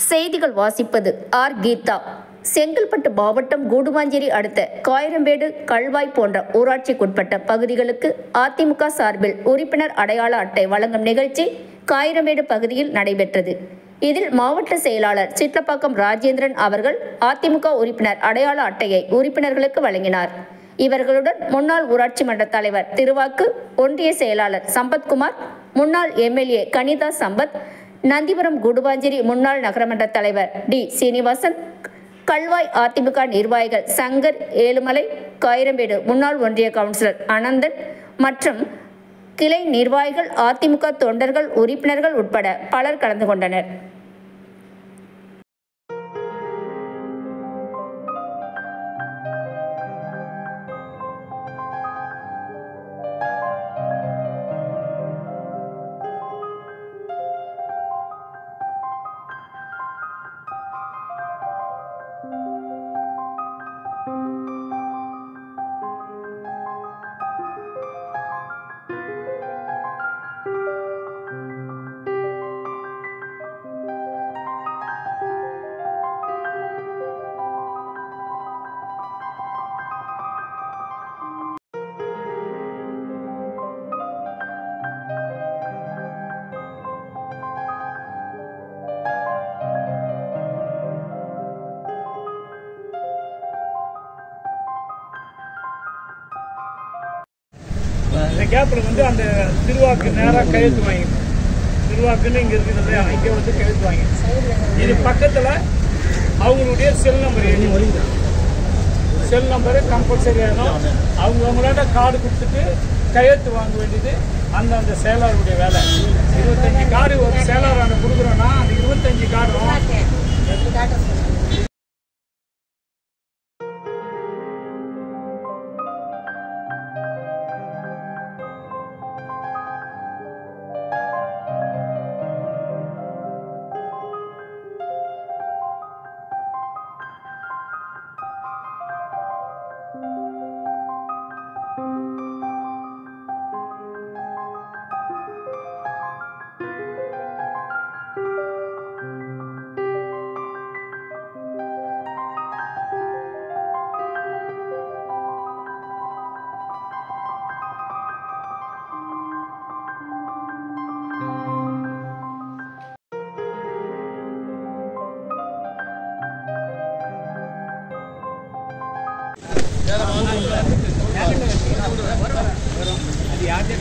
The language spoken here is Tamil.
செய்திகள் வாசிப்பது ஆர். கீதா. செங்கல்பட்டு மாவட்டம் கூடுவாஞ்சேரி அடுத்த காயிரம்பேடு, கல்வாய் போன்ற ஊராட்சிக்குட்பட்ட பகுதிகளுக்கு அதிமுக சார்பில் உறுப்பினர் அடையாள அட்டை வழங்கும் நிகழ்ச்சி காயிரம்பேடு பகுதியில் நடைபெற்றது. இதில் மாவட்ட செயலாளர் சிட்லப்பாக்கம் ராஜேந்திரன் அவர்கள் அதிமுக உறுப்பினர் அடையாள அட்டையை உறுப்பினர்களுக்கு வழங்கினார். இவர்களுடன் முன்னாள் ஊராட்சி மன்ற தலைவர் திருவாக்கு, ஒன்றிய செயலாளர் சம்பத்குமார், முன்னாள் எம்எல்ஏ கனிதா சம்பத், நந்திபுரம் கூடுவாஞ்சேரி முன்னாள் நகரமன்ற தலைவர் டி. சீனிவாசன், கல்வாய் அதிமுக நிர்வாகிகள் சங்கர், ஏழுமலை, காயிரம்பேடு முன்னாள் ஒன்றிய கவுன்சிலர் அனந்தன் மற்றும் கிளை நிர்வாகிகள், அதிமுக தொண்டர்கள், உறுப்பினர்கள் உட்பட பலர் கலந்து கொண்டனர். இந்த கேப்பில் அந்த திருவாக்கு நேராக கையெழுத்து வாங்கிடும். திருவாக்குன்னு இங்கே இருக்குது, இங்கே கையெழுத்து வாங்கிடும். இது பக்கத்தில் அவங்களுடைய செல் நம்பரு கம்பல்சரி ஆகும். அவங்களாண்ட கார்டு கொடுத்துட்டு கையெழுத்து வாங்க வேண்டியது அந்த செயலாளருடைய வேலை. 25 கார்டு ஒரு செயலாளர் கொடுக்குறோன்னா அந்த 25 கார்டும் அது யாரு